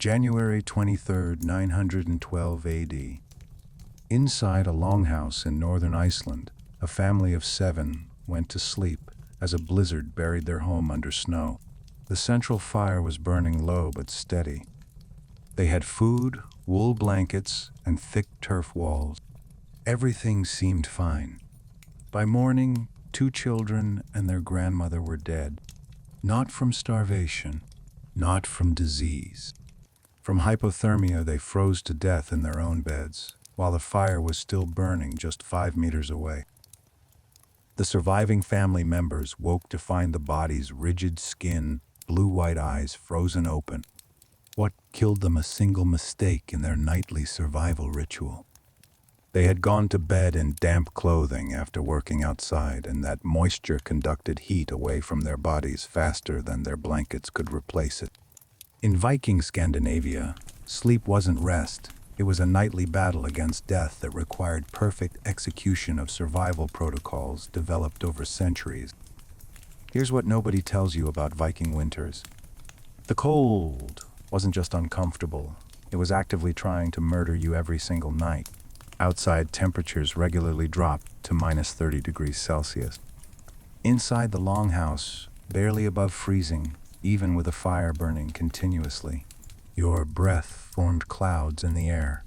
January 23rd, 912 AD. Inside a longhouse in northern Iceland, a family of 7 went to sleep as a blizzard buried their home under snow. The central fire was burning low but steady. They had food, wool blankets, and thick turf walls. Everything seemed fine. By morning, 2 children and their grandmother were dead. Not from starvation, not from disease. From hypothermia, they froze to death in their own beds, while the fire was still burning just 5 meters away. The surviving family members woke to find the body's rigid skin, blue-white eyes frozen open. What killed them? A single mistake in their nightly survival ritual. They had gone to bed in damp clothing after working outside, and that moisture conducted heat away from their bodies faster than their blankets could replace it. In Viking Scandinavia, sleep wasn't rest. It was a nightly battle against death that required perfect execution of survival protocols developed over centuries. Here's what nobody tells you about Viking winters. The cold wasn't just uncomfortable. It was actively trying to murder you every single night. Outside, temperatures regularly dropped to minus 30 degrees Celsius. Inside the longhouse, barely above freezing, even with a fire burning continuously. Your breath formed clouds in the air.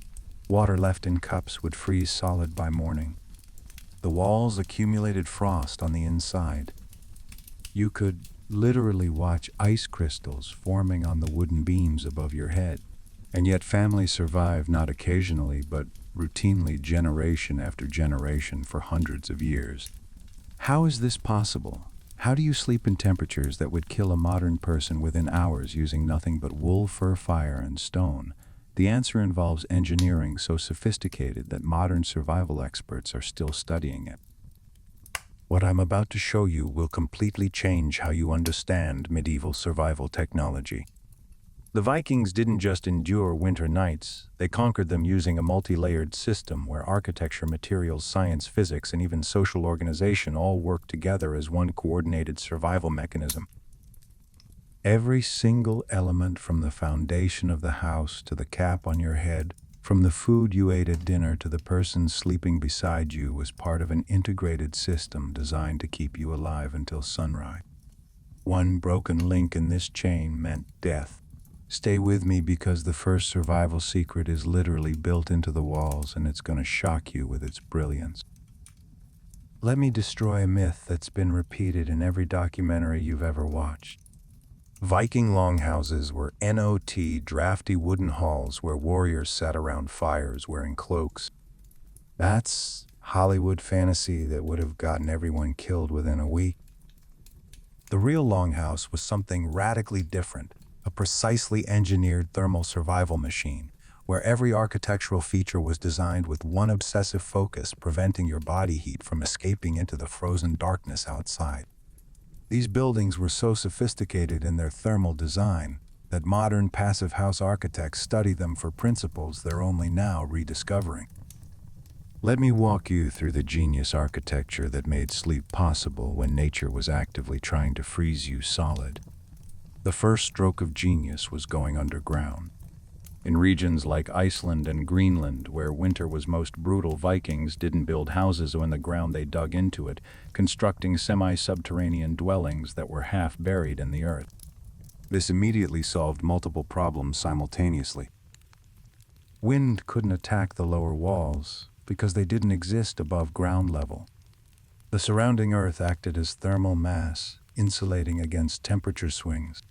Water left in cups would freeze solid by morning. The walls accumulated frost on the inside. You could literally watch ice crystals forming on the wooden beams above your head. And yet families survived not occasionally, but routinely generation after generation for hundreds of years. How is this possible? How do you sleep in temperatures that would kill a modern person within hours using nothing but wool, fur, fire, and stone? The answer involves engineering so sophisticated that modern survival experts are still studying it. What I'm about to show you will completely change how you understand medieval survival technology. The Vikings didn't just endure winter nights, they conquered them using a multi-layered system where architecture, materials, science, physics, and even social organization all worked together as one coordinated survival mechanism. Every single element, from the foundation of the house to the cap on your head, from the food you ate at dinner to the person sleeping beside you, was part of an integrated system designed to keep you alive until sunrise. One broken link in this chain meant death. Stay with me, because the first survival secret is literally built into the walls, and it's going to shock you with its brilliance. Let me destroy a myth that's been repeated in every documentary you've ever watched. Viking longhouses were not drafty wooden halls where warriors sat around fires wearing cloaks. That's Hollywood fantasy that would have gotten everyone killed within a week. The real longhouse was something radically different. A precisely engineered thermal survival machine, where every architectural feature was designed with one obsessive focus, preventing your body heat from escaping into the frozen darkness outside. These buildings were so sophisticated in their thermal design that modern passive house architects study them for principles they're only now rediscovering. Let me walk you through the genius architecture that made sleep possible when nature was actively trying to freeze you solid. The first stroke of genius was going underground. In regions like Iceland and Greenland, where winter was most brutal, Vikings didn't build houses in the ground, they dug into it, constructing semi-subterranean dwellings that were half buried in the earth. This immediately solved multiple problems simultaneously. Wind couldn't attack the lower walls because they didn't exist above ground level. The surrounding earth acted as thermal mass, insulating against temperature swings.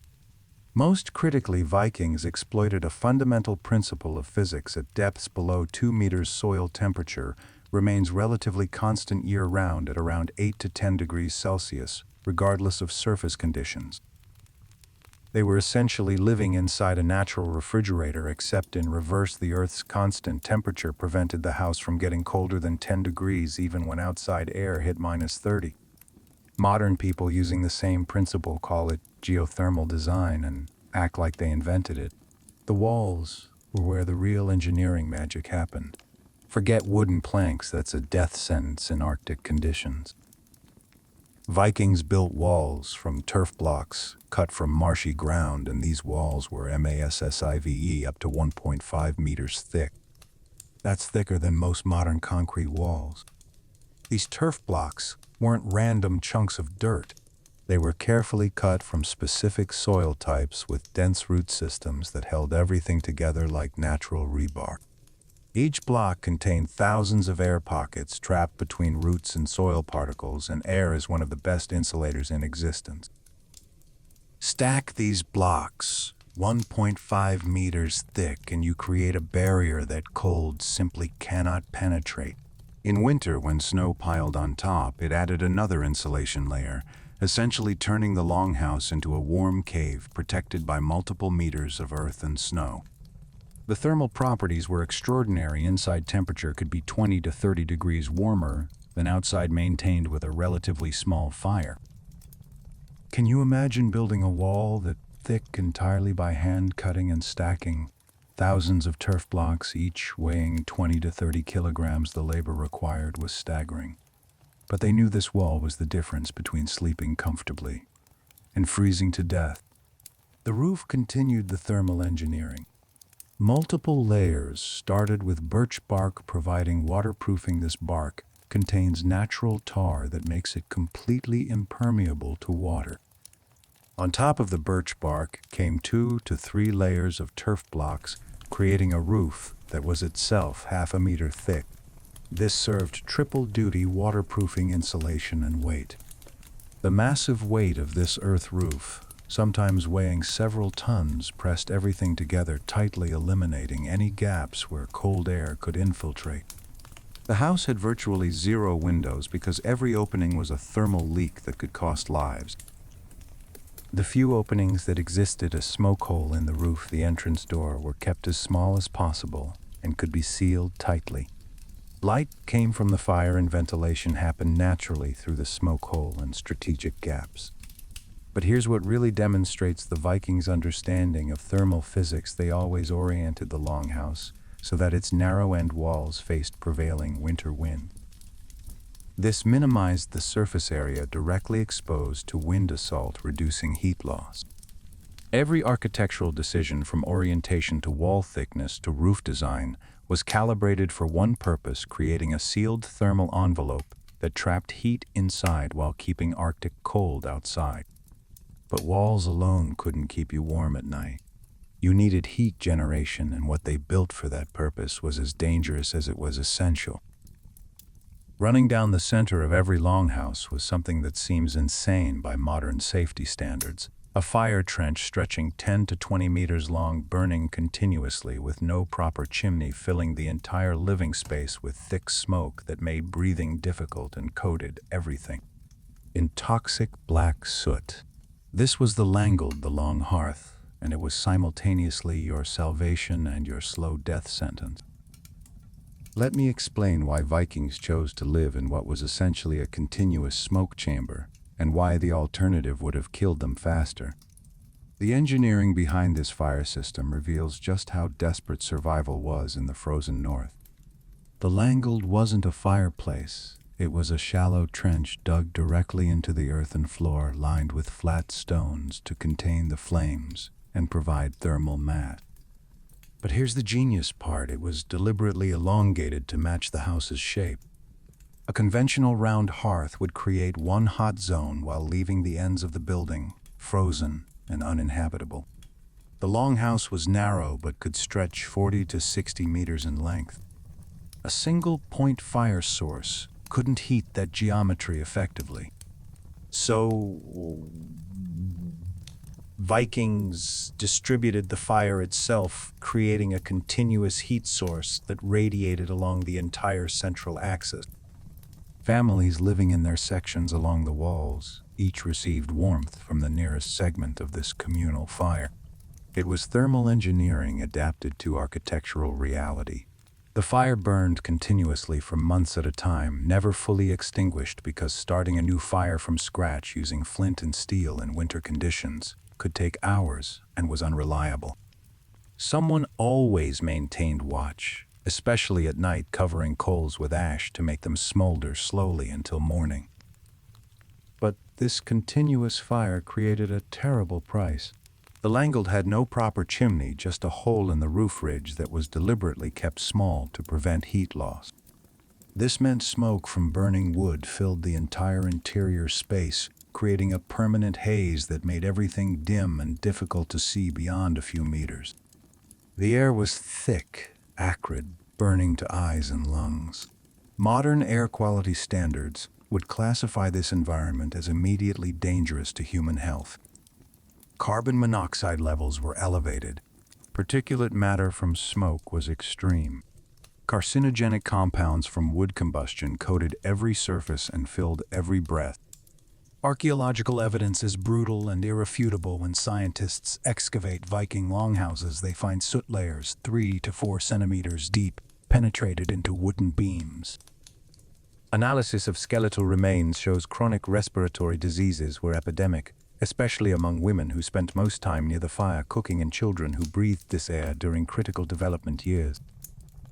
Most critically, Vikings exploited a fundamental principle of physics. At depths below 2 meters, soil temperature remains relatively constant year-round at around 8 to 10 degrees Celsius, regardless of surface conditions. They were essentially living inside a natural refrigerator, except in reverse. The Earth's constant temperature prevented the house from getting colder than 10 degrees even when outside air hit minus 30. Modern people, using the same principle, call it geothermal design and act like they invented it. The walls were where the real engineering magic happened. Forget wooden planks, that's a death sentence in Arctic conditions. Vikings built walls from turf blocks cut from marshy ground, and these walls were massive up to 1.5 meters thick. That's thicker than most modern concrete walls. These turf blocks weren't random chunks of dirt. They were carefully cut from specific soil types with dense root systems that held everything together like natural rebar. Each block contained thousands of air pockets trapped between roots and soil particles, and air is one of the best insulators in existence. Stack these blocks 1.5 meters thick and you create a barrier that cold simply cannot penetrate. In winter, when snow piled on top, it added another insulation layer, essentially turning the longhouse into a warm cave protected by multiple meters of earth and snow. The thermal properties were extraordinary. Inside temperature could be 20 to 30 degrees warmer than outside, maintained with a relatively small fire. Can you imagine building a wall that thick entirely by hand cutting and stacking thousands of turf blocks, each weighing 20 to 30 kilograms? The labor required was staggering. But they knew this wall was the difference between sleeping comfortably and freezing to death. The roof continued the thermal engineering. Multiple layers started with birch bark providing waterproofing. This bark contains natural tar that makes it completely impermeable to water. On top of the birch bark came 2 to 3 layers of turf blocks, creating a roof that was itself half a meter thick. This served triple-duty waterproofing, insulation, and weight. The massive weight of this earth roof, sometimes weighing several tons, pressed everything together tightly, eliminating any gaps where cold air could infiltrate. The house had virtually zero windows because every opening was a thermal leak that could cost lives. The few openings that existed, a smoke hole in the roof, the entrance door, were kept as small as possible and could be sealed tightly. Light came from the fire and ventilation happened naturally through the smoke hole and strategic gaps. But here's what really demonstrates the Vikings' understanding of thermal physics. They always oriented the longhouse so that its narrow-end walls faced prevailing winter wind. This minimized the surface area directly exposed to wind assault, reducing heat loss. Every architectural decision, from orientation to wall thickness to roof design, was calibrated for one purpose: creating a sealed thermal envelope that trapped heat inside while keeping Arctic cold outside. But walls alone couldn't keep you warm at night. You needed heat generation, and what they built for that purpose was as dangerous as it was essential. Running down the center of every longhouse was something that seems insane by modern safety standards: a fire trench stretching 10 to 20 meters long, burning continuously with no proper chimney, filling the entire living space with thick smoke that made breathing difficult and coated everything in toxic black soot. This was the langled, the long hearth, and it was simultaneously your salvation and your slow death sentence. Let me explain why Vikings chose to live in what was essentially a continuous smoke chamber, and why the alternative would have killed them faster. The engineering behind this fire system reveals just how desperate survival was in the frozen north. The langled wasn't a fireplace. It was a shallow trench dug directly into the earthen floor, lined with flat stones to contain the flames and provide thermal mass. But here's the genius part: it was deliberately elongated to match the house's shape. A conventional round hearth would create one hot zone while leaving the ends of the building frozen and uninhabitable. The longhouse was narrow but could stretch 40 to 60 meters in length. A single point fire source couldn't heat that geometry effectively. So Vikings distributed the fire itself, creating a continuous heat source that radiated along the entire central axis. Families living in their sections along the walls each received warmth from the nearest segment of this communal fire. It was thermal engineering adapted to architectural reality. The fire burned continuously for months at a time, never fully extinguished, because starting a new fire from scratch using flint and steel in winter conditions could take hours and was unreliable. Someone always maintained watch, especially at night, covering coals with ash to make them smolder slowly until morning. But This continuous fire created a terrible price. The Langold had no proper chimney, just a hole in the roof ridge that was deliberately kept small to prevent heat loss. This meant smoke from burning wood filled the entire interior space, creating a permanent haze that made everything dim and difficult to see beyond a few meters. The air was thick, acrid, burning to eyes and lungs. Modern air quality standards would classify this environment as immediately dangerous to human health. Carbon monoxide levels were elevated. Particulate matter from smoke was extreme. Carcinogenic compounds from wood combustion coated every surface and filled every breath. Archaeological evidence is brutal and irrefutable. When scientists excavate Viking longhouses, they find soot layers 3 to 4 centimeters deep, penetrated into wooden beams. Analysis of skeletal remains shows chronic respiratory diseases were epidemic, especially among women who spent most time near the fire cooking and children who breathed this air during critical development years.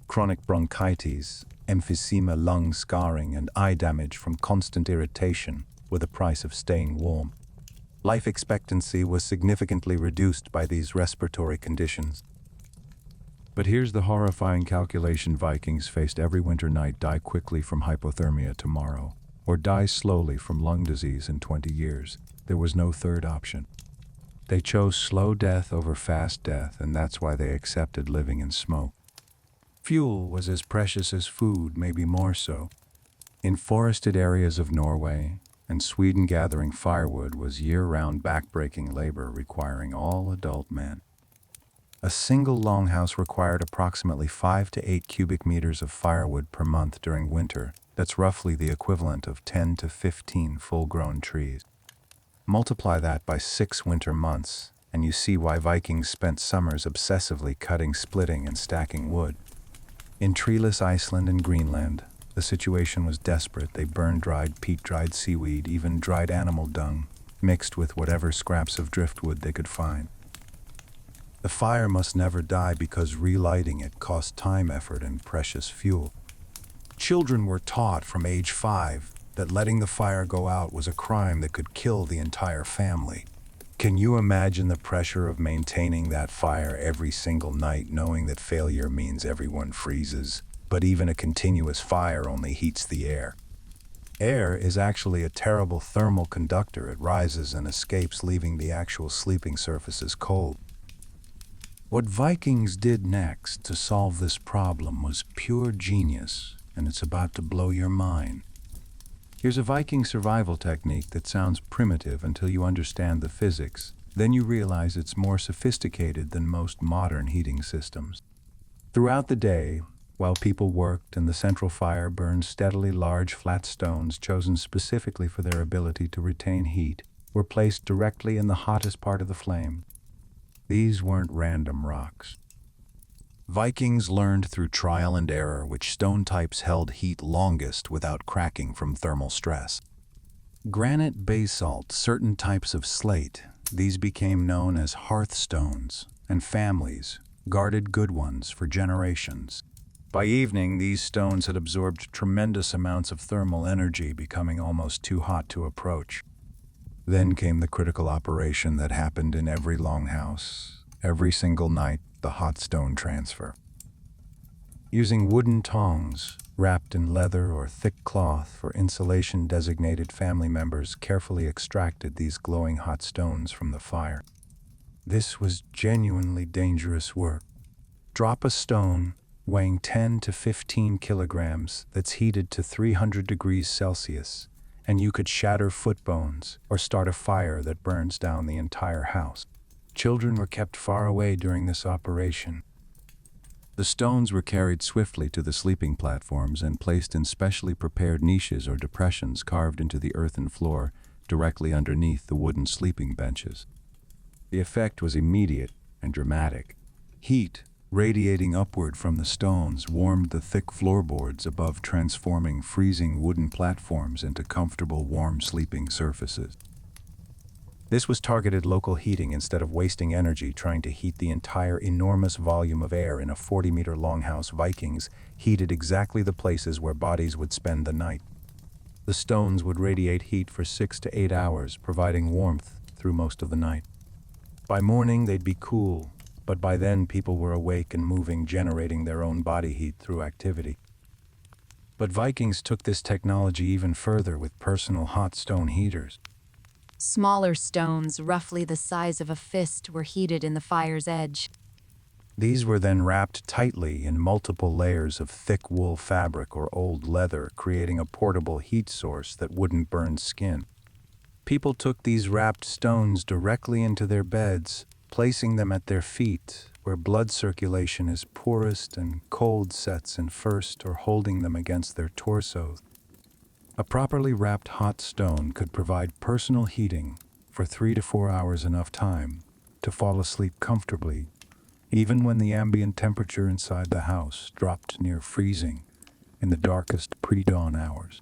Chronic bronchitis, emphysema, lung scarring, and eye damage from constant irritation were the price of staying warm. Life expectancy was significantly reduced by these respiratory conditions. But here's the horrifying calculation Vikings faced every winter night: die quickly from hypothermia tomorrow, or die slowly from lung disease in 20 years. There was no third option. They chose slow death over fast death, and that's why they accepted living in smoke. Fuel was as precious as food, maybe more so. In forested areas of Norway and Sweden, gathering firewood was year-round backbreaking labor requiring all adult men. A single longhouse required approximately 5 to 8 cubic meters of firewood per month during winter. That's roughly the equivalent of 10 to 15 full-grown trees. Multiply that by 6 winter months, and you see why Vikings spent summers obsessively cutting, splitting, and stacking wood. In treeless Iceland and Greenland, the situation was desperate. They burned dried peat, dried seaweed, even dried animal dung, mixed with whatever scraps of driftwood they could find. The fire must never die because relighting it cost time, effort, and precious fuel. Children were taught from age 5 that letting the fire go out was a crime that could kill the entire family. Can you imagine the pressure of maintaining that fire every single night, knowing that failure means everyone freezes? But even a continuous fire only heats the air. Air is actually a terrible thermal conductor. It rises and escapes, leaving the actual sleeping surfaces cold. What Vikings did next to solve this problem was pure genius, and it's about to blow your mind. Here's a Viking survival technique that sounds primitive until you understand the physics. Then you realize it's more sophisticated than most modern heating systems. Throughout the day, while people worked and the central fire burned steadily, large flat stones chosen specifically for their ability to retain heat were placed directly in the hottest part of the flame. These weren't random rocks. Vikings learned through trial and error which stone types held heat longest without cracking from thermal stress. Granite, basalt, certain types of slate, these became known as hearthstones, and families guarded good ones for generations. By evening, these stones had absorbed tremendous amounts of thermal energy, becoming almost too hot to approach. Then came the critical operation that happened in every longhouse, every single night: the hot stone transfer. Using wooden tongs, wrapped in leather or thick cloth for insulation, designated family members carefully extracted these glowing hot stones from the fire. This was genuinely dangerous work. Drop a stone weighing 10 to 15 kilograms that's heated to 300 degrees Celsius, and you could shatter foot bones or start a fire that burns down the entire house. Children were kept far away during this operation. The stones were carried swiftly to the sleeping platforms and placed in specially prepared niches or depressions carved into the earthen floor directly underneath the wooden sleeping benches. The effect was immediate and dramatic. Heat, radiating upward from the stones, warmed the thick floorboards above, transforming freezing wooden platforms into comfortable, warm sleeping surfaces. This was targeted local heating instead of wasting energy trying to heat the entire enormous volume of air in a 40-meter longhouse. Vikings heated exactly the places where bodies would spend the night. The stones would radiate heat for 6 to 8 hours, providing warmth through most of the night. By morning, they'd be cool, but by then people were awake and moving, generating their own body heat through activity. But Vikings took this technology even further with personal hot stone heaters. Smaller stones, roughly the size of a fist, were heated in the fire's edge. These were then wrapped tightly in multiple layers of thick wool fabric or old leather, creating a portable heat source that wouldn't burn skin. People took these wrapped stones directly into their beds, placing them at their feet, where blood circulation is poorest and cold sets in first, or holding them against their torsos. A properly wrapped hot stone could provide personal heating for 3 to 4 hours, enough time to fall asleep comfortably, even when the ambient temperature inside the house dropped near freezing in the darkest pre-dawn hours.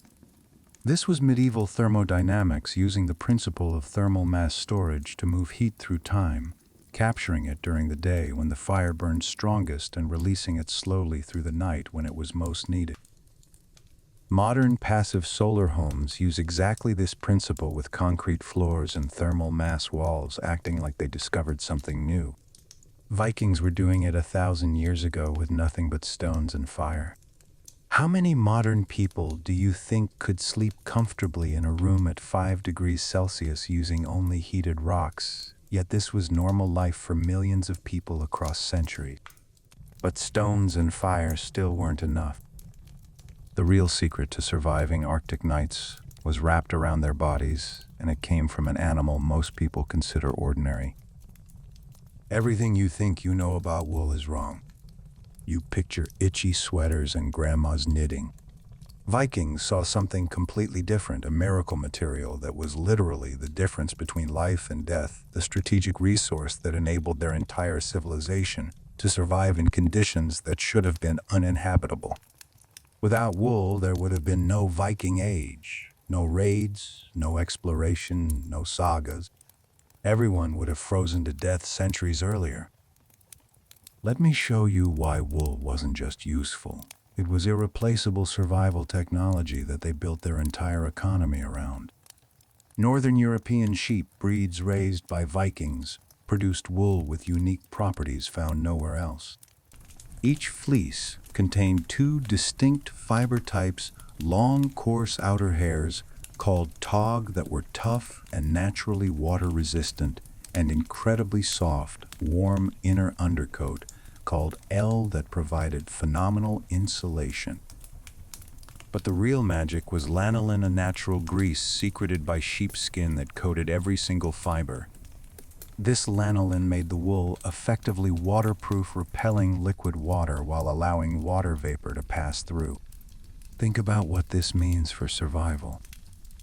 This was medieval thermodynamics, using the principle of thermal mass storage to move heat through time, capturing it during the day when the fire burned strongest and releasing it slowly through the night when it was most needed. Modern passive solar homes use exactly this principle, with concrete floors and thermal mass walls, acting like they discovered something new. Vikings were doing it 1,000 years ago with nothing but stones and fire. How many modern people do you think could sleep comfortably in a room at 5 degrees Celsius using only heated rocks? Yet this was normal life for millions of people across centuries. But stones and fire still weren't enough. The real secret to surviving Arctic nights was wrapped around their bodies, and it came from an animal most people consider ordinary. Everything you think you know about wool is wrong. You picture itchy sweaters and grandma's knitting. Vikings saw something completely different, a miracle material that was literally the difference between life and death, the strategic resource that enabled their entire civilization to survive in conditions that should have been uninhabitable. Without wool, there would have been no Viking age, no raids, no exploration, no sagas. Everyone would have frozen to death centuries earlier. Let me show you why wool wasn't just useful. It was irreplaceable survival technology that they built their entire economy around. Northern European sheep breeds raised by Vikings produced wool with unique properties found nowhere else. Each fleece contained 2 distinct fiber types, long, coarse outer hairs called tog that were tough and naturally water-resistant, and incredibly soft, warm inner undercoat called L that provided phenomenal insulation. But the real magic was lanolin, a natural grease secreted by sheepskin that coated every single fiber. This lanolin made the wool effectively waterproof, repelling liquid water while allowing water vapor to pass through. Think about what this means for survival.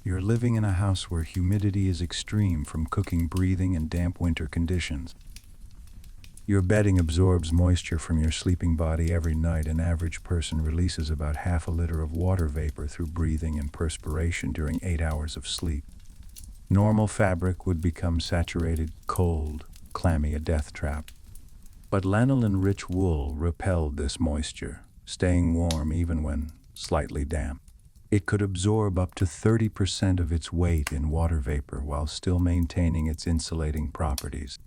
You're living in a house where humidity is extreme from cooking, breathing, and damp winter conditions. Your bedding absorbs moisture from your sleeping body every night. An average person releases about half a liter of water vapor through breathing and perspiration during 8 hours of sleep. Normal fabric would become saturated, cold, clammy, a death trap. But lanolin-rich wool repelled this moisture, staying warm even when slightly damp. It could absorb up to 30% of its weight in water vapor while still maintaining its insulating properties.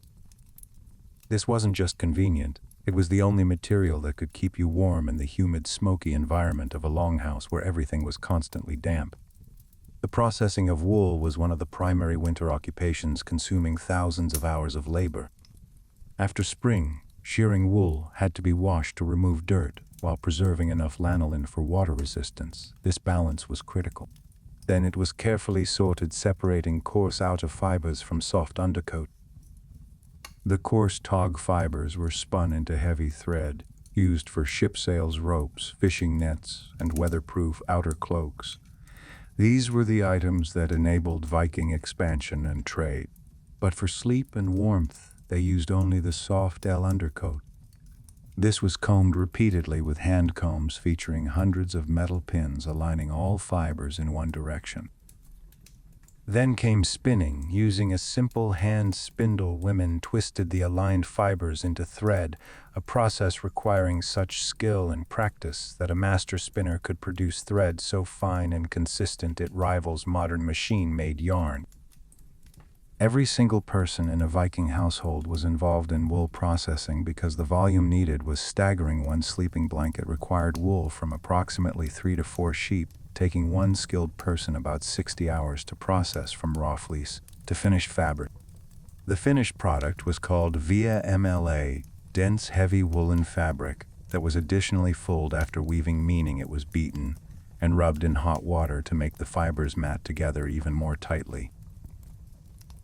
This wasn't just convenient, it was the only material that could keep you warm in the humid, smoky environment of a longhouse where everything was constantly damp. The processing of wool was one of the primary winter occupations, consuming thousands of hours of labor. After spring, shearing wool had to be washed to remove dirt, while preserving enough lanolin for water resistance. This balance was critical. Then it was carefully sorted, separating coarse outer fibers from soft undercoat. The coarse tog fibers were spun into heavy thread, used for ship sails, ropes, fishing nets, and weatherproof outer cloaks. These were the items that enabled Viking expansion and trade. But for sleep and warmth, they used only the soft L undercoat. This was combed repeatedly with hand combs featuring hundreds of metal pins aligning all fibers in one direction. Then came spinning. Using a simple hand spindle, women twisted the aligned fibers into thread, a process requiring such skill and practice that a master spinner could produce thread so fine and consistent it rivals modern machine-made yarn. Every single person in a Viking household was involved in wool processing because the volume needed was staggering. One sleeping blanket required wool from approximately 3 to 4 sheep, taking one skilled person about 60 hours to process from raw fleece to finished fabric. The finished product was called via MLA, dense heavy woolen fabric, that was additionally fulled after weaving, meaning it was beaten and rubbed in hot water to make the fibers mat together even more tightly.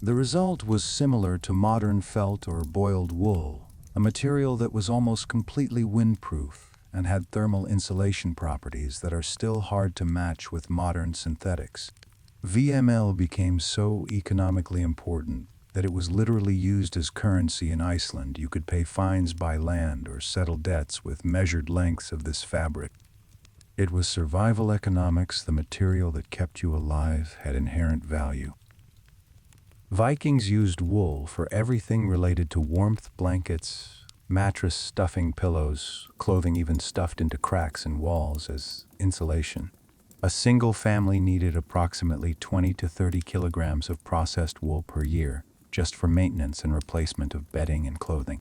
The result was similar to modern felt or boiled wool, a material that was almost completely windproof and had thermal insulation properties that are still hard to match with modern synthetics. VML became so economically important that it was literally used as currency in Iceland. You could pay fines by land or settle debts with measured lengths of this fabric. It was survival economics. The material that kept you alive had inherent value. Vikings used wool for everything related to warmth, blankets, mattress stuffing, pillows, clothing even stuffed into cracks in walls as insulation. A single family needed approximately 20 to 30 kilograms of processed wool per year, just for maintenance and replacement of bedding and clothing.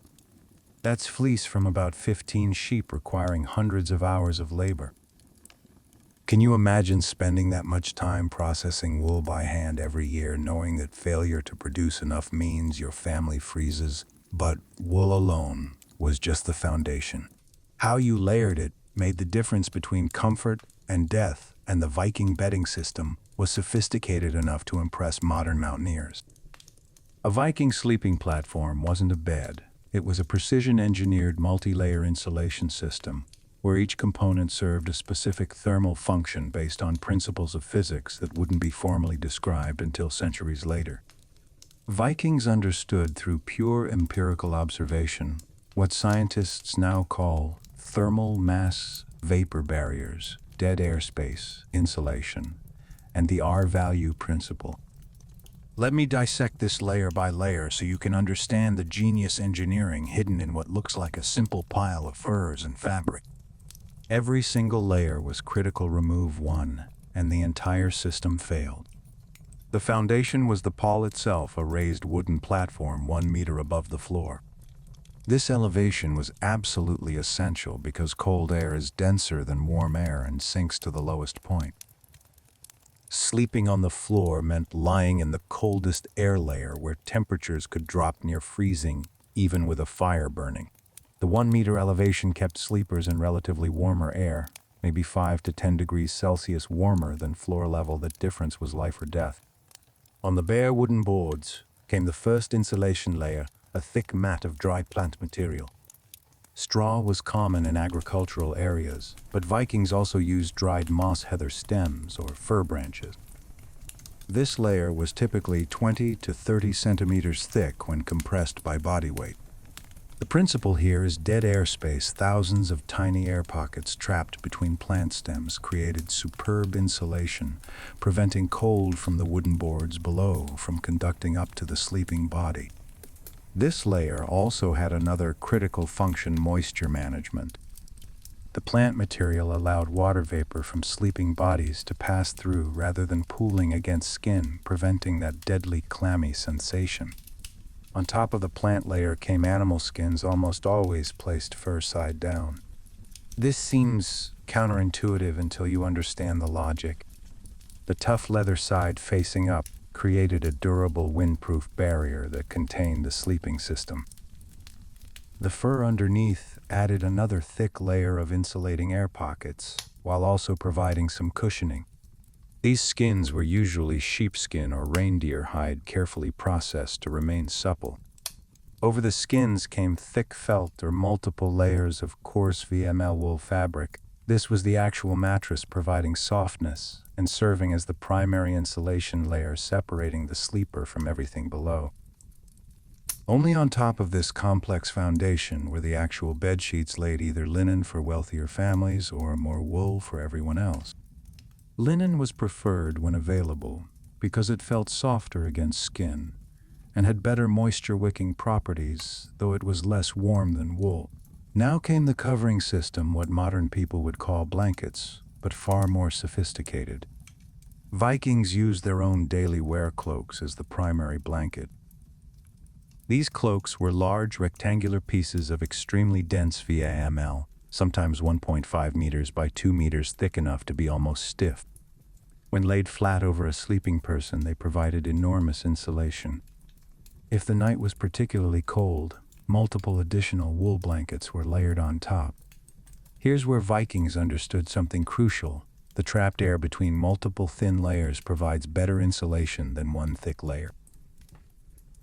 That's fleece from about 15 sheep, requiring hundreds of hours of labor. Can you imagine spending that much time processing wool by hand every year, knowing that failure to produce enough means your family freezes? But wool alone was just the foundation. How you layered it made the difference between comfort and death, and the Viking bedding system was sophisticated enough to impress modern mountaineers. A Viking sleeping platform wasn't a bed. It was a precision-engineered multi-layer insulation system where each component served a specific thermal function based on principles of physics that wouldn't be formally described until centuries later. Vikings understood through pure empirical observation what scientists now call thermal mass vapor barriers, dead airspace, insulation, and the R-value principle. Let me dissect this layer by layer so you can understand the genius engineering hidden in what looks like a simple pile of furs and fabric. Every single layer was critical. Remove one, and the entire system failed. The foundation was the pall itself, a raised wooden platform 1 meter above the floor. This elevation was absolutely essential because cold air is denser than warm air and sinks to the lowest point. Sleeping on the floor meant lying in the coldest air layer where temperatures could drop near freezing, even with a fire burning. The 1 meter elevation kept sleepers in relatively warmer air, maybe 5 to 10 degrees Celsius warmer than floor level. That difference was life or death. On the bare wooden boards came the first insulation layer, a thick mat of dry plant material. Straw was common in agricultural areas, but Vikings also used dried moss heather stems or fir branches. This layer was typically 20 to 30 centimeters thick when compressed by body weight. The principle here is dead airspace. Thousands of tiny air pockets trapped between plant stems created superb insulation, preventing cold from the wooden boards below from conducting up to the sleeping body. This layer also had another critical function: moisture management. The plant material allowed water vapor from sleeping bodies to pass through rather than pooling against skin, preventing that deadly clammy sensation. On top of the plant layer came animal skins, almost always placed fur side down. This seems counterintuitive until you understand the logic. The tough leather side facing up created a durable windproof barrier that contained the sleeping system. The fur underneath added another thick layer of insulating air pockets, while also providing some cushioning. These skins were usually sheepskin or reindeer hide, carefully processed to remain supple. Over the skins came thick felt or multiple layers of coarse VML wool fabric. This was the actual mattress, providing softness and serving as the primary insulation layer, separating the sleeper from everything below. Only on top of this complex foundation were the actual bed sheets laid, either linen for wealthier families or more wool for everyone else. Linen was preferred when available because it felt softer against skin and had better moisture-wicking properties, though it was less warm than wool. Now came the covering system, what modern people would call blankets, but far more sophisticated. Vikings used their own daily wear cloaks as the primary blanket. These cloaks were large rectangular pieces of extremely dense VAML, sometimes 1.5 meters by 2 meters thick, enough to be almost stiff. When laid flat over a sleeping person, they provided enormous insulation. If the night was particularly cold, multiple additional wool blankets were layered on top. Here's where Vikings understood something crucial. The trapped air between multiple thin layers provides better insulation than one thick layer.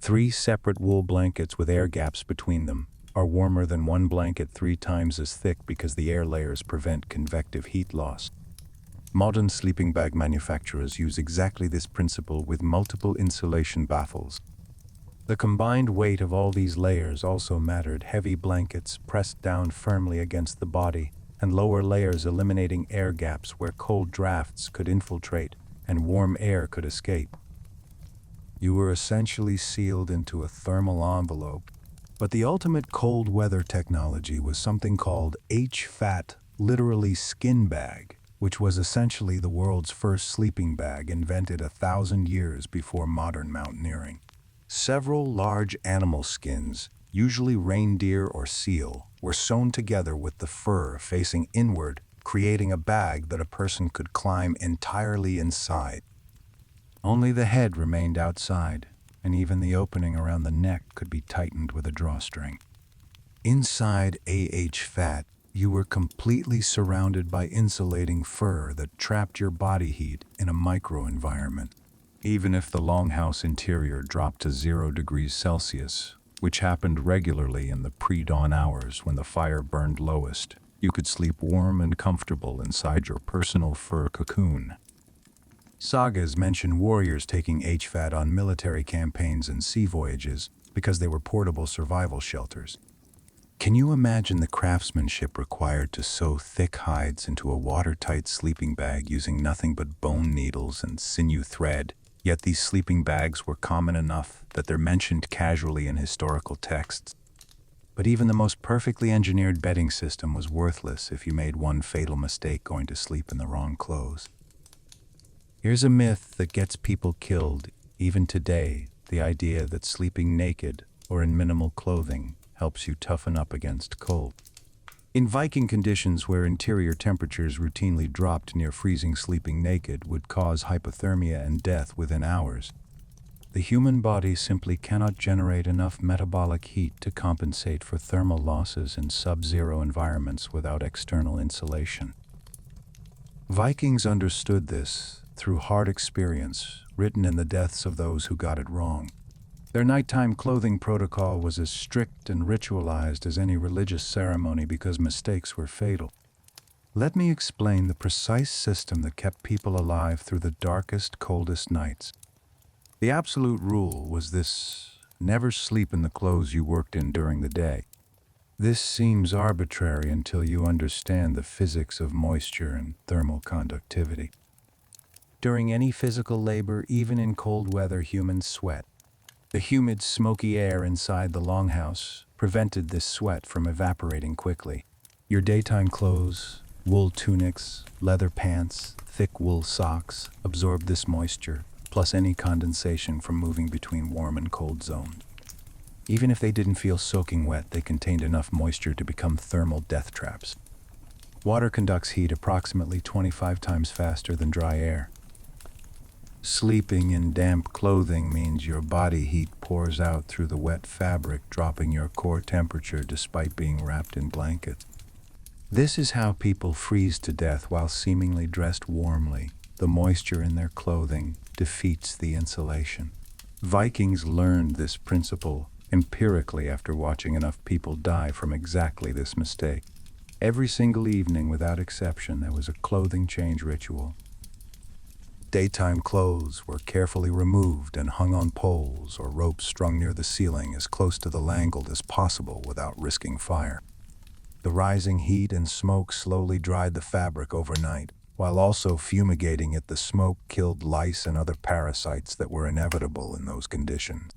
3 separate wool blankets with air gaps between them are warmer than one blanket 3 times as thick because the air layers prevent convective heat loss. Modern sleeping bag manufacturers use exactly this principle with multiple insulation baffles. The combined weight of all these layers also mattered: heavy blankets pressed down firmly against the body, and lower layers eliminating air gaps where cold drafts could infiltrate and warm air could escape. You were essentially sealed into a thermal envelope. But the ultimate cold weather technology was something called HFAT, literally skin bag, which was essentially the world's first sleeping bag, invented 1,000 years before modern mountaineering. Several large animal skins, usually reindeer or seal, were sewn together with the fur facing inward, creating a bag that a person could climb entirely inside. Only the head remained outside, and even the opening around the neck could be tightened with a drawstring. Inside HFAT, you were completely surrounded by insulating fur that trapped your body heat in a microenvironment. Even if the longhouse interior dropped to 0 degrees Celsius, which happened regularly in the pre-dawn hours when the fire burned lowest, you could sleep warm and comfortable inside your personal fur cocoon. Sagas mention warriors taking HFAT on military campaigns and sea voyages because they were portable survival shelters. Can you imagine the craftsmanship required to sew thick hides into a watertight sleeping bag using nothing but bone needles and sinew thread? Yet these sleeping bags were common enough that they're mentioned casually in historical texts. But even the most perfectly engineered bedding system was worthless if you made one fatal mistake going to sleep in the wrong clothes. Here's a myth that gets people killed even today: the idea that sleeping naked or in minimal clothing helps you toughen up against cold. In Viking conditions where interior temperatures routinely dropped near freezing, sleeping naked would cause hypothermia and death within hours. The human body simply cannot generate enough metabolic heat to compensate for thermal losses in sub-zero environments without external insulation. Vikings understood this through hard experience, written in the deaths of those who got it wrong. Their nighttime clothing protocol was as strict and ritualized as any religious ceremony because mistakes were fatal. Let me explain the precise system that kept people alive through the darkest, coldest nights. The absolute rule was this: never sleep in the clothes you worked in during the day. This seems arbitrary until you understand the physics of moisture and thermal conductivity. During any physical labor, even in cold weather, humans sweat. The humid, smoky air inside the longhouse prevented this sweat from evaporating quickly. Your daytime clothes, wool tunics, leather pants, thick wool socks, absorbed this moisture, plus any condensation from moving between warm and cold zones. Even if they didn't feel soaking wet, they contained enough moisture to become thermal death traps. Water conducts heat approximately 25 times faster than dry air. Sleeping in damp clothing means your body heat pours out through the wet fabric, dropping your core temperature despite being wrapped in blankets. This is how people freeze to death while seemingly dressed warmly. The moisture in their clothing defeats the insulation. Vikings learned this principle empirically after watching enough people die from exactly this mistake. Every single evening, without exception, there was a clothing change ritual. Daytime clothes were carefully removed and hung on poles or ropes strung near the ceiling as close to the langle as possible without risking fire. The rising heat and smoke slowly dried the fabric overnight, while also fumigating it. The smoke killed lice and other parasites that were inevitable in those conditions.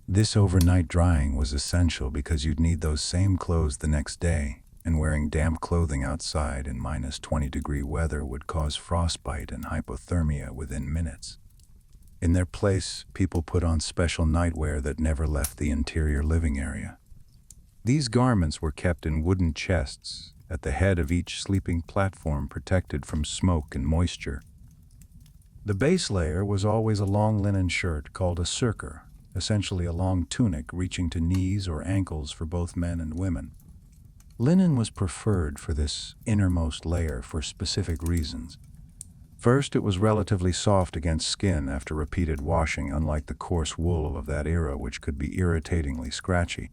This overnight drying was essential because you'd need those same clothes the next day, and wearing damp clothing outside in -20-degree weather would cause frostbite and hypothermia within minutes. In their place, people put on special nightwear that never left the interior living area. These garments were kept in wooden chests at the head of each sleeping platform, protected from smoke and moisture. The base layer was always a long linen shirt called a surker, essentially a long tunic reaching to knees or ankles for both men and women. Linen was preferred for this innermost layer for specific reasons. First, it was relatively soft against skin after repeated washing, unlike the coarse wool of that era, which could be irritatingly scratchy.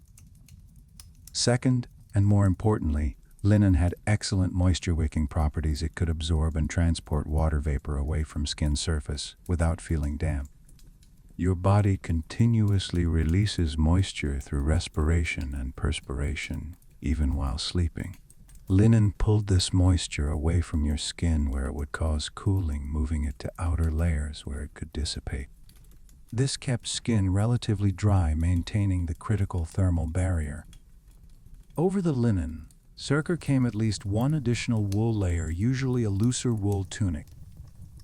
Second, and more importantly, linen had excellent moisture-wicking properties. It could absorb and transport water vapor away from skin surface without feeling damp. Your body continuously releases moisture through respiration and perspiration, even while sleeping. Linen pulled this moisture away from your skin where it would cause cooling, moving it to outer layers where it could dissipate. This kept skin relatively dry, maintaining the critical thermal barrier. Over the linen, surker came at least one additional wool layer, usually a looser wool tunic.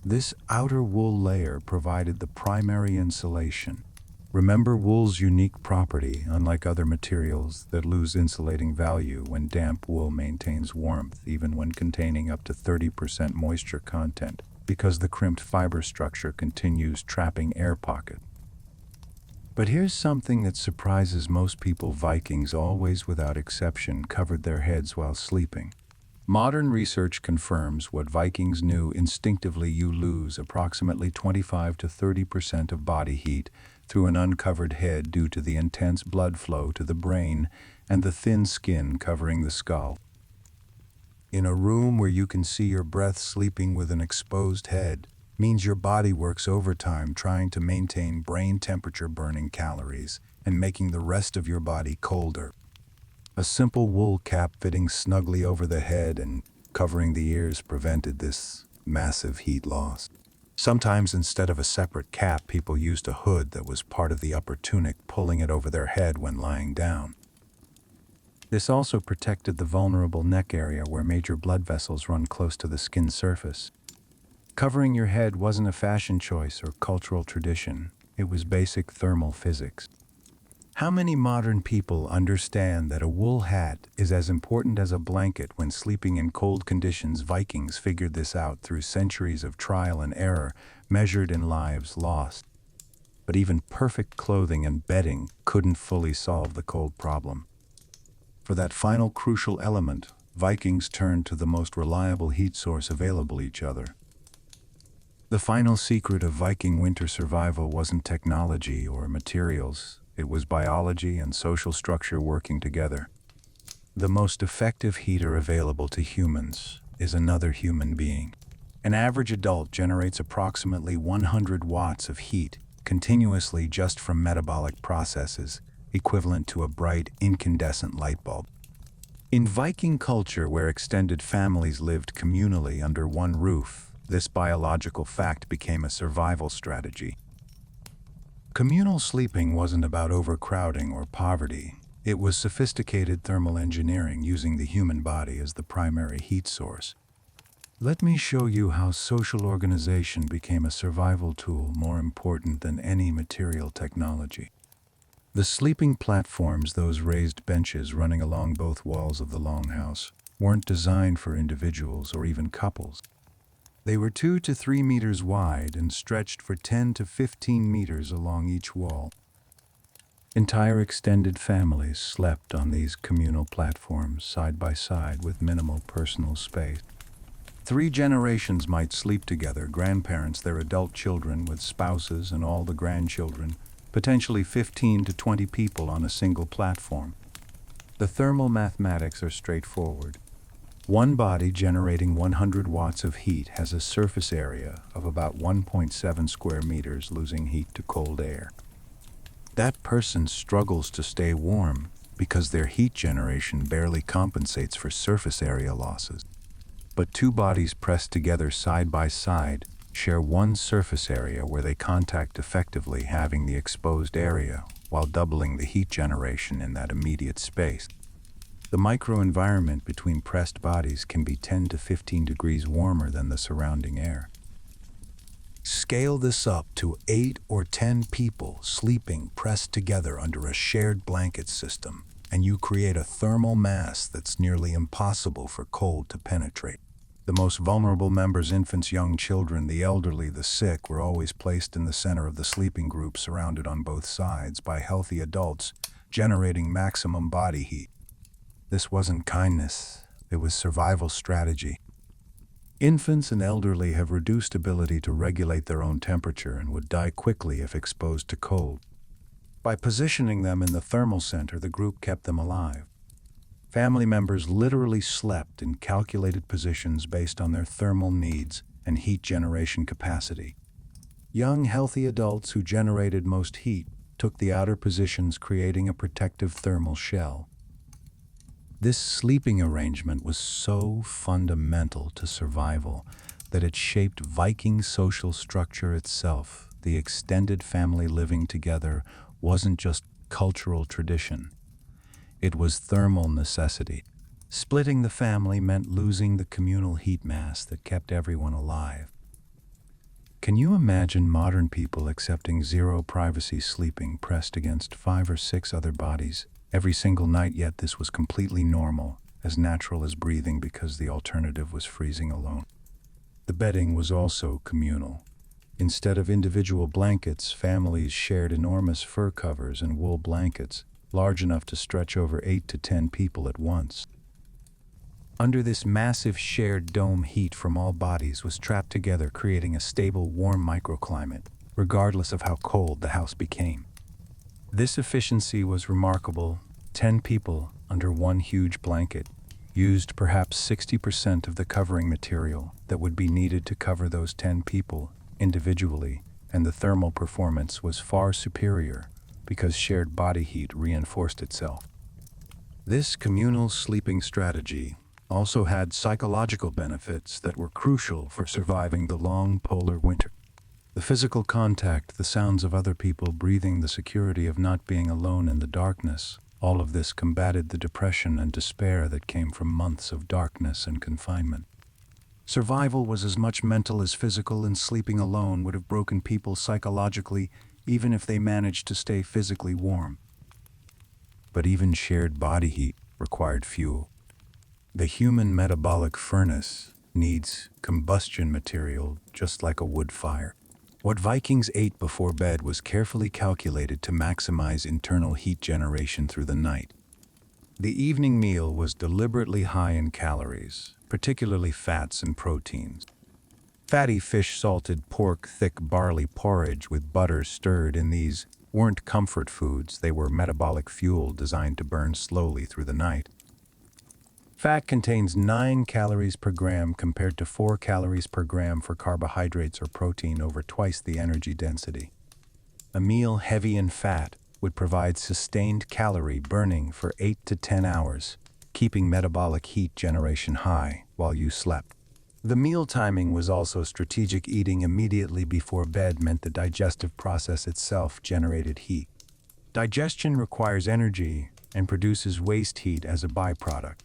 This outer wool layer provided the primary insulation. Remember wool's unique property, unlike other materials that lose insulating value when damp wool maintains warmth even when containing up to 30% moisture content, because the crimped fiber structure continues trapping air pockets. But here's something that surprises most people. Vikings always, without exception, covered their heads while sleeping. Modern research confirms what Vikings knew instinctively: you lose approximately 25 to 30% of body heat through an uncovered head due to the intense blood flow to the brain and the thin skin covering the skull. In a room where you can see your breath, sleeping with an exposed head means your body works overtime trying to maintain brain temperature, burning calories, and making the rest of your body colder. A simple wool cap fitting snugly over the head and covering the ears prevented this massive heat loss. Sometimes, instead of a separate cap, people used a hood that was part of the upper tunic, pulling it over their head when lying down. This also protected the vulnerable neck area where major blood vessels run close to the skin surface. Covering your head wasn't a fashion choice or cultural tradition, it was basic thermal physics. How many modern people understand that a wool hat is as important as a blanket when sleeping in cold conditions? Vikings figured this out through centuries of trial and error, measured in lives lost. But even perfect clothing and bedding couldn't fully solve the cold problem. For that final crucial element, Vikings turned to the most reliable heat source available: each other. The final secret of Viking winter survival wasn't technology or materials. It was biology and social structure working together. The most effective heater available to humans is another human being. An average adult generates approximately 100 watts of heat continuously just from metabolic processes, equivalent to a bright, incandescent light bulb. In Viking culture, where extended families lived communally under one roof, this biological fact became a survival strategy. Communal sleeping wasn't about overcrowding or poverty. It was sophisticated thermal engineering using the human body as the primary heat source. Let me show you how social organization became a survival tool more important than any material technology. The sleeping platforms, those raised benches running along both walls of the longhouse, weren't designed for individuals or even couples. They were 2 to 3 meters wide and stretched for 10 to 15 meters along each wall. Entire extended families slept on these communal platforms side by side with minimal personal space. 3 generations might sleep together: grandparents, their adult children with spouses, and all the grandchildren, potentially 15 to 20 people on a single platform. The thermal mathematics are straightforward. One body generating 100 watts of heat has a surface area of about 1.7 square meters, losing heat to cold air. That person struggles to stay warm because their heat generation barely compensates for surface area losses. But two bodies pressed together side by side share one surface area where they contact effectively, having the exposed area while doubling the heat generation in that immediate space. The microenvironment between pressed bodies can be 10 to 15 degrees warmer than the surrounding air. Scale this up to 8 or 10 people sleeping pressed together under a shared blanket system, and you create a thermal mass that's nearly impossible for cold to penetrate. The most vulnerable members, infants, young children, the elderly, the sick, were always placed in the center of the sleeping group, surrounded on both sides by healthy adults, generating maximum body heat. This wasn't kindness, it was survival strategy. Infants and elderly have reduced ability to regulate their own temperature and would die quickly if exposed to cold. By positioning them in the thermal center, the group kept them alive. Family members literally slept in calculated positions based on their thermal needs and heat generation capacity. Young, healthy adults who generated most heat took the outer positions, creating a protective thermal shell. This sleeping arrangement was so fundamental to survival that it shaped Viking social structure itself. The extended family living together wasn't just cultural tradition. It was thermal necessity. Splitting the family meant losing the communal heat mass that kept everyone alive. Can you imagine modern people accepting zero privacy, sleeping pressed against 5 or 6 other bodies every single night? Yet this was completely normal, as natural as breathing, because the alternative was freezing alone. The bedding was also communal. Instead of individual blankets, families shared enormous fur covers and wool blankets, large enough to stretch over 8 to 10 people at once. Under this massive shared dome, heat from all bodies was trapped together, creating a stable, warm microclimate, regardless of how cold the house became. This efficiency was remarkable. 10 people under one huge blanket used perhaps 60% of the covering material that would be needed to cover those 10 people individually, and the thermal performance was far superior because shared body heat reinforced itself. This communal sleeping strategy also had psychological benefits that were crucial for surviving the long polar winter. The physical contact, the sounds of other people breathing, the security of not being alone in the darkness, all of this combated the depression and despair that came from months of darkness and confinement. Survival was as much mental as physical, and sleeping alone would have broken people psychologically, even if they managed to stay physically warm. But even shared body heat required fuel. The human metabolic furnace needs combustion material just like a wood fire. What Vikings ate before bed was carefully calculated to maximize internal heat generation through the night. The evening meal was deliberately high in calories, particularly fats and proteins. Fatty fish, salted pork, thick barley porridge with butter stirred in. These weren't comfort foods, they were metabolic fuel designed to burn slowly through the night. Fat contains 9 calories per gram compared to 4 calories per gram for carbohydrates or protein, over twice the energy density. A meal heavy in fat would provide sustained calorie burning for 8 to 10 hours, keeping metabolic heat generation high while you slept. The meal timing was also strategic. Eating immediately before bed meant the digestive process itself generated heat. Digestion requires energy and produces waste heat as a byproduct.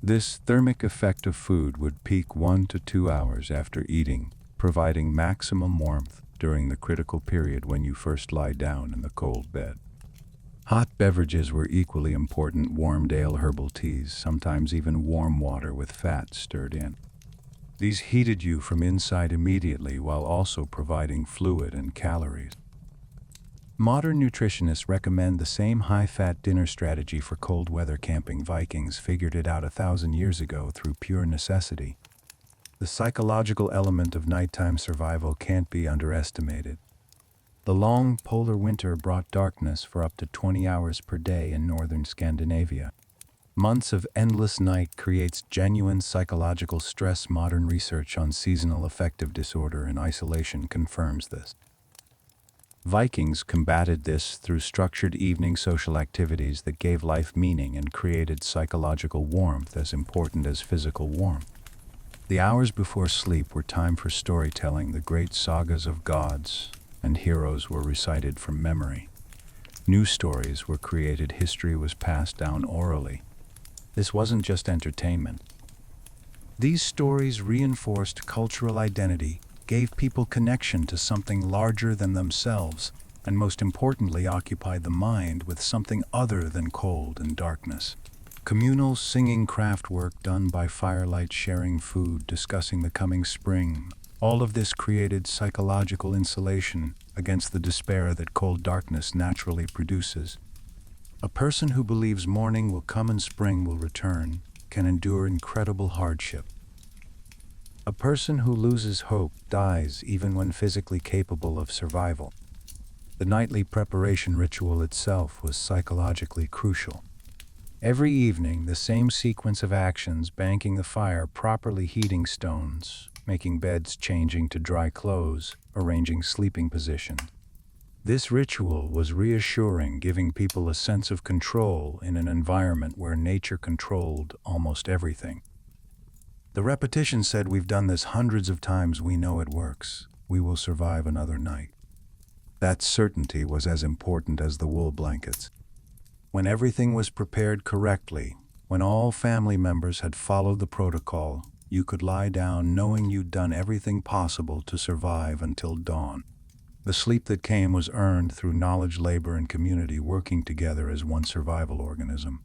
This thermic effect of food would peak 1 to 2 hours after eating, providing maximum warmth during the critical period when you first lie down in the cold bed. Hot beverages were equally important: warmed ale, herbal teas, sometimes even warm water with fat stirred in. These heated you from inside immediately while also providing fluid and calories. Modern nutritionists recommend the same high-fat dinner strategy for cold weather camping. Vikings figured it out 1,000 years ago through pure necessity. The psychological element of nighttime survival can't be underestimated. The long polar winter brought darkness for up to 20 hours per day in northern Scandinavia. Months of endless night creates genuine psychological stress. Modern research on seasonal affective disorder and isolation confirms this. Vikings combated this through structured evening social activities that gave life meaning and created psychological warmth as important as physical warmth. The hours before sleep were time for storytelling. The great sagas of gods and heroes were recited from memory. New stories were created, history was passed down orally. This wasn't just entertainment. These stories reinforced cultural identity, gave people connection to something larger than themselves, and most importantly occupied the mind with something other than cold and darkness. Communal singing, craft work done by firelight, sharing food, discussing the coming spring, all of this created psychological insulation against the despair that cold darkness naturally produces. A person who believes morning will come and spring will return can endure incredible hardship. A person who loses hope dies even when physically capable of survival. The nightly preparation ritual itself was psychologically crucial. Every evening, the same sequence of actions: banking the fire, properly heating stones, making beds, changing to dry clothes, arranging sleeping position. This ritual was reassuring, giving people a sense of control in an environment where nature controlled almost everything. The repetition said, "We've done this hundreds of times, we know it works. We will survive another night." That certainty was as important as the wool blankets. When everything was prepared correctly, when all family members had followed the protocol, you could lie down knowing you'd done everything possible to survive until dawn. The sleep that came was earned through knowledge, labor, and community working together as one survival organism.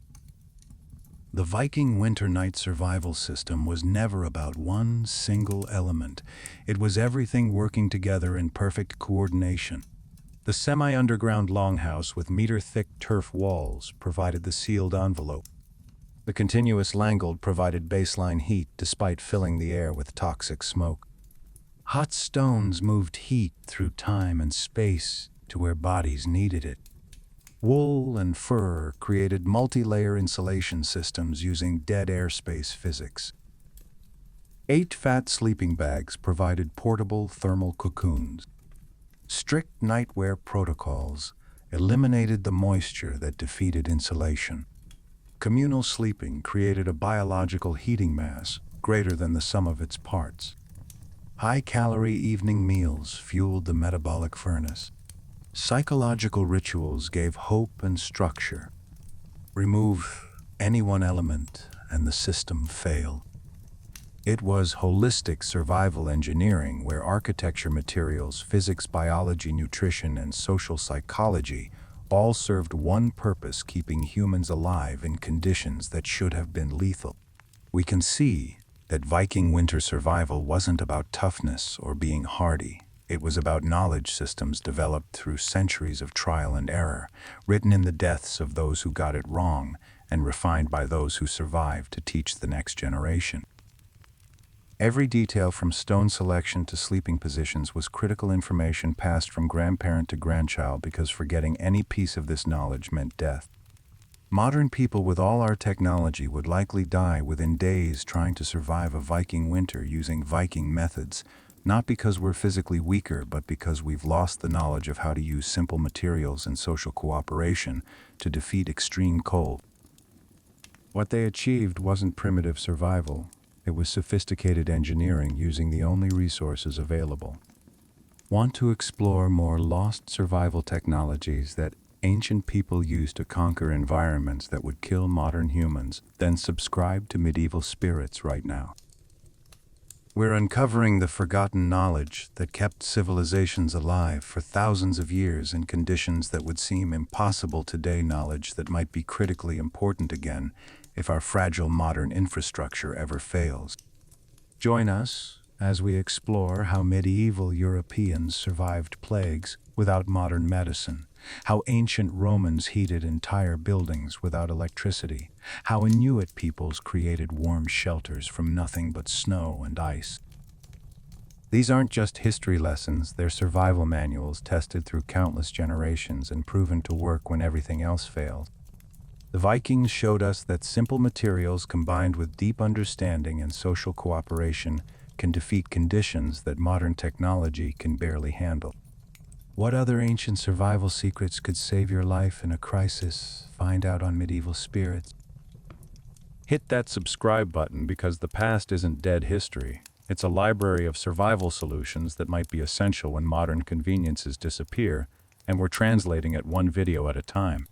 The Viking winter night survival system was never about one single element. It was everything working together in perfect coordination. The semi-underground longhouse with meter-thick turf walls provided the sealed envelope. The continuous langold provided baseline heat despite filling the air with toxic smoke. Hot stones moved heat through time and space to where bodies needed it. Wool and fur created multi-layer insulation systems using dead airspace physics. 8 fat sleeping bags provided portable thermal cocoons. Strict nightwear protocols eliminated the moisture that defeated insulation. Communal sleeping created a biological heating mass greater than the sum of its parts. High-calorie evening meals fueled the metabolic furnace. Psychological rituals gave hope and structure. Remove any one element and the system failed. It was holistic survival engineering where architecture, materials, physics, biology, nutrition, and social psychology all served one purpose: keeping humans alive in conditions that should have been lethal. We can see that Viking winter survival wasn't about toughness or being hardy. It was about knowledge systems developed through centuries of trial and error, written in the deaths of those who got it wrong, and refined by those who survived to teach the next generation. Every detail from stone selection to sleeping positions was critical information passed from grandparent to grandchild, because forgetting any piece of this knowledge meant death. Modern people with all our technology would likely die within days trying to survive a Viking winter using Viking methods, not because we're physically weaker, but because we've lost the knowledge of how to use simple materials and social cooperation to defeat extreme cold. What they achieved wasn't primitive survival. It was sophisticated engineering using the only resources available. Want to explore more lost survival technologies that ancient people used to conquer environments that would kill modern humans? Then subscribe to Medieval Spirits right now. We're uncovering the forgotten knowledge that kept civilizations alive for thousands of years in conditions that would seem impossible today, knowledge that might be critically important again if our fragile modern infrastructure ever fails. Join us as we explore how medieval Europeans survived plagues without modern medicine, how ancient Romans heated entire buildings without electricity, how Inuit peoples created warm shelters from nothing but snow and ice. These aren't just history lessons, they're survival manuals tested through countless generations and proven to work when everything else failed. The Vikings showed us that simple materials combined with deep understanding and social cooperation can defeat conditions that modern technology can barely handle. What other ancient survival secrets could save your life in a crisis? Find out on Medieval Spirits. Hit that subscribe button because the past isn't dead history. It's a library of survival solutions that might be essential when modern conveniences disappear, and we're translating it one video at a time.